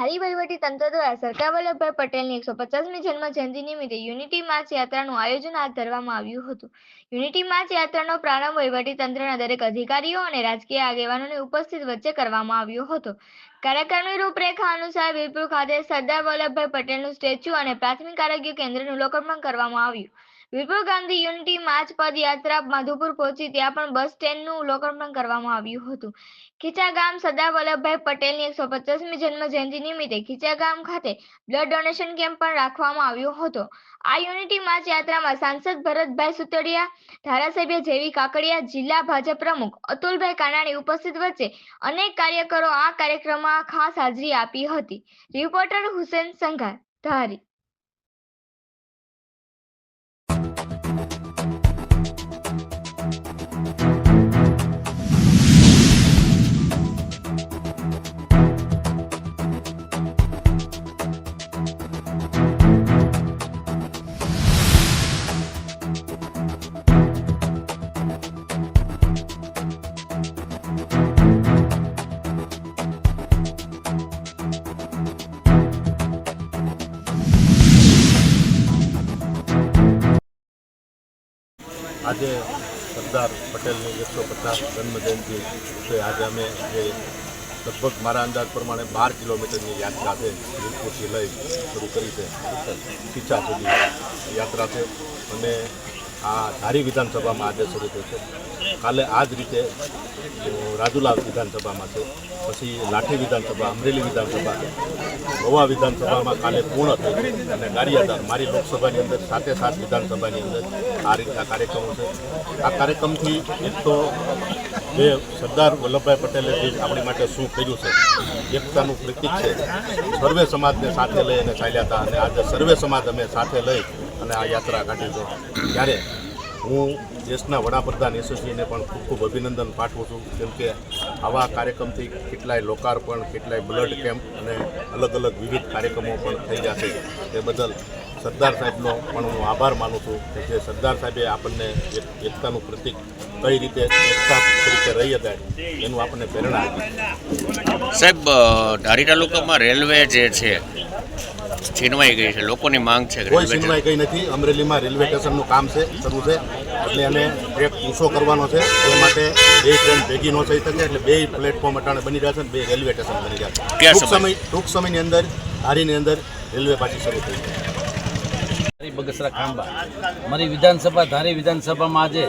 ધારી વહીવટી તંત્ર દ્વારા સરદાર વલ્લભભાઈ પટેલની 150મી જન્મ જયંતિ નિમિત્તે યુનિટી માર્ચ યાત્રાનું આયોજન હાથ ધરવામાં આવ્યું હતું. યુનિટી માર્ચ યાત્રાનો પ્રારંભ વહીવટી તંત્રના દરેક અધિકારીઓ અને રાજકીય આગેવાનોની ઉપસ્થિત વચ્ચે કરવામાં આવ્યો હતો. કાર્યક્રમની રૂપરેખા અનુસાર વીરપુર ખાતે સરદાર વલ્લભભાઈ પટેલનું સ્ટેચ્યુ અને પ્રાથમિક આરોગ્ય કેન્દ્રનું લોકાર્પણ કરવામાં આવ્યું. વીરપુર ગાંધી યુનિટી માર્ચ પદયાત્રા માધુપુર પહોંચી ત્યાં પણ બસ સ્ટેન્ડનું લોકાર્પણ કરવામાં આવ્યું હતું. ખીચા ગામ સરદાર વલ્લભભાઈ પટેલની 150મી જન્મ જયંતિ નિમિત્તે ખીચા ગામ ખાતે બ્લડ ડોનેશન કેમ્પ પણ રાખવામાં આવ્યો હતો. આ યુનિટી માર્ચ યાત્રામાં સાંસદ ભરતભાઈ સુતરિયા, ધારાસભ્ય જેવી કાકડિયા, જિલ્લા ભાજપ પ્રમુખ અતુલભાઈ કાનાણી ઉપસ્થિત વચ્ચે અનેક કાર્યકરો આ કાર્યક્રમમાં ખાસ હાજરી આપી હતી. રિપોર્ટર હુસેન સંઘાર, ધારી. આજે સરદાર પટેલની 150 જન્મજયંતિ છે. આજે અમે જે લગભગ મારા અંદાજ પ્રમાણે 12 કિલોમીટરની યાત્રા છે, વીરપુરથી લઈ શરૂ કરી છે, ખીચા સુધી યાત્રા છે અને આ ધારી વિધાનસભામાં આજે શરૂ થઈ છે. કાલે આ જ રીતે રાજુલા વિધાનસભામાં છે, પછી લાઠી વિધાનસભા, અમરેલી વિધાનસભા, મહુવા વિધાનસભામાં કાલે પૂર્ણ થઈ અને ગારિયાધાર મારી લોકસભાની અંદર 7 વિધાનસભાની અંદર આ રીતના કાર્યક્રમો છે. આ કાર્યક્રમથી એક તો જે સરદાર વલ્લભભાઈ પટેલે જે આપણી માટે શું કર્યું છે, એકતાનું પ્રતીક છે. સર્વે સમાજને સાથે લઈ અને ચાલ્યા હતા અને આજે સર્વે સમાજ અમે સાથે લઈ અને આ યાત્રા કાઢી છે. ત્યારે હું દેશના વડાપ્રધાન યશસ્વીને પણ ખૂબ ખૂબ અભિનંદન પાઠવું છું, કેમ કે આવા કાર્યક્રમથી કેટલાય લોકાર્પણ, કેટલાય બ્લડ કેમ્પ અને અલગ અલગ વિવિધ કાર્યક્રમો પણ થઈ જશે. તે બદલ સરદાર સાહેબનો પણ હું આભાર માનું છું કે જે સરદાર સાહેબે આપણને એકતાનું પ્રતીક કઈ રીતે એકતા તરીકે રહી હતા એનું આપણને પ્રેરણા આપી. સાહેબ, ધારી તાલુકામાં રેલવે જે છે છીનવાઈ ગઈ છે, લોકોની માંગ છે. કોઈ છીનવાઈ ગઈ નથી. અમરેલીમાં રેલવે સ્ટેશનનું કામ છે, શરૂ છે, એટલે એને ટ્રેક ઊંચો કરવાનો છે. એ માટે 2 ટ્રેન ભેગી ન થઈ શકે, એટલે 2 પ્લેટફોર્મ અટાણે બની રહ્યા છે અને 2 રેલવે સ્ટેશન બની રહ્યા છે. ટૂંક સમયની અંદર ધારીની અંદર રેલવે પાછી શરૂ થઈ છે. બગસરા ખાંભા મારી વિધાનસભા ધારી વિધાનસભામાં આજે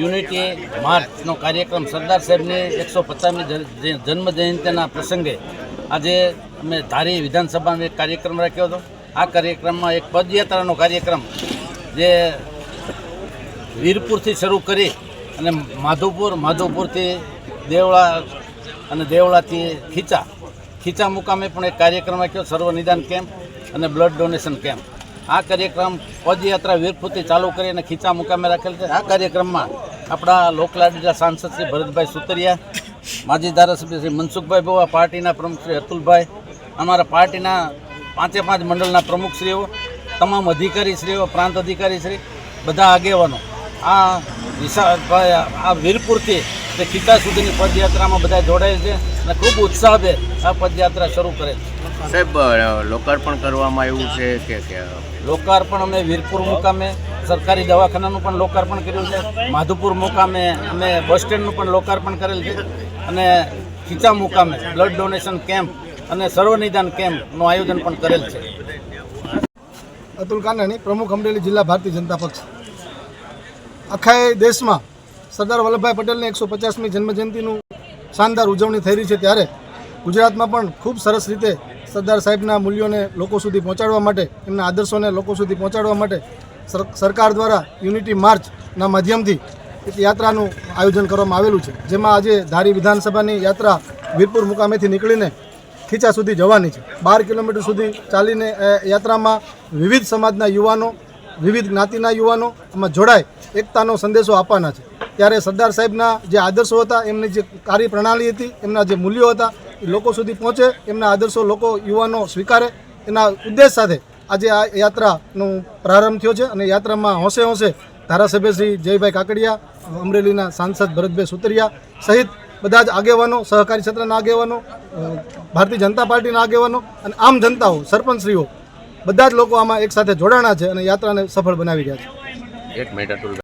યુનિટી માર્ચનો કાર્યક્રમ સરદાર સાહેબની 150મી જન્મ જયંતિના પ્રસંગે આજે અમે ધારી વિધાનસભામાં એક કાર્યક્રમ રાખ્યો હતો. આ કાર્યક્રમમાં એક પદયાત્રાનો કાર્યક્રમ જે વીરપુરથી શરૂ કરી અને માધુપુરથી દેવળા અને દેવળાથી ખીચા મુકામે પણ એક કાર્યક્રમ રાખ્યો, સર્વનિદાન કેમ્પ અને બ્લડ ડોનેશન કેમ્પ. આ કાર્યક્રમ પદયાત્રા વીરપુરથી ચાલુ કરી અને ખીચા મુકામે રાખેલ છે. આ કાર્યક્રમમાં આપણા લોકલાડીલા સાંસદ શ્રી ભરતભાઈ સુતરિયા, માજી ધારાસભ્ય શ્રી મનસુખભાઈ બુવા, પાર્ટીના પ્રમુખ શ્રી અતુલભાઈ, અમારા પાર્ટીના 5 મંડળના પ્રમુખશ્રીઓ, તમામ અધિકારીશ્રીઓ, પ્રાંત અધિકારીશ્રી, બધા આગેવાનો આ વીરપુરથી તે ખીચા સુધીની પદયાત્રામાં બધા જોડાય છે અને ખૂબ ઉત્સાહભેર આ પદયાત્રા શરૂ કરે છે. સાહેબ, લોકાર્પણ કરવામાં આવ્યું છે કે લોકાર્પણ અમે વીરપુર મુકામે સરકારી દવાખાનાનું પણ લોકાર્પણ કર્યું છે, માધુપુર મુકામે અમે બસ સ્ટેન્ડનું પણ લોકાર્પણ કરેલ છે અને ખીચા મુકામે બ્લડ ડોનેશન કેમ્પ અને સર્વનિદાન કેમ્પનું આયોજન પણ કરેલ છે. અતુલ કાનાણી, પ્રમુખ અમરેલી જિલ્લા ભારતીય જનતા પક્ષ. આખા દેશમાં સરદાર વલ્લભભાઈ પટેલની 150મી જન્મજયંતિનું શાનદાર ઉજવણી થઈ રહી છે, ત્યારે ગુજરાતમાં પણ ખૂબ સરસ રીતે સરદાર સાહેબના મૂલ્યોને લોકો સુધી પહોંચાડવા માટે, એમના આદર્શોને લોકો સુધી પહોંચાડવા માટે સરકાર દ્વારા યુનિટી માર્ચના માધ્યમથી એક યાત્રાનું આયોજન કરવામાં આવેલું છે, જેમાં આજે ધારી વિધાનસભાની યાત્રા વીરપુર મુકામેથી નીકળીને ખીચા સુધી જવાની છે. 12 કિલોમીટર સુધી ચાલીને યાત્રામાં વિવિધ સમાજના યુવાનો, વિવિધ જ્ઞાતિના યુવાનો આમાં જોડાય એકતાનો સંદેશો આપવાના છે. ત્યારે સરદાર સાહેબના જે આદર્શો હતા, એમની જે કાર્યપ્રણાલી હતી, એમના જે મૂલ્યો હતા એ લોકો સુધી પહોંચે, એમના આદર્શો લોકો યુવાનો સ્વીકારે, એના ઉદ્દેશ સાથે આજે આ યાત્રાનો પ્રારંભ થયો છે. અને યાત્રામાં હોંશે ધારાસભ્ય શ્રી જયભાઈ કાકડિયા, અમરેલીના સાંસદ ભરતભાઈ સુતરિયા સહિત બધા જ આગેવાનો, સહકારી ક્ષેત્રના આગેવાનો, ભારતીય જનતા પાર્ટીના આગેવાનો અને આમ જનતાઓ, સરપંચશ્રીઓ બધા જ લોકો આમાં એક સાથે જોડાણા છે અને યાત્રાને સફળ બનાવી રહ્યા છે. એક મિનિટ અતુલ.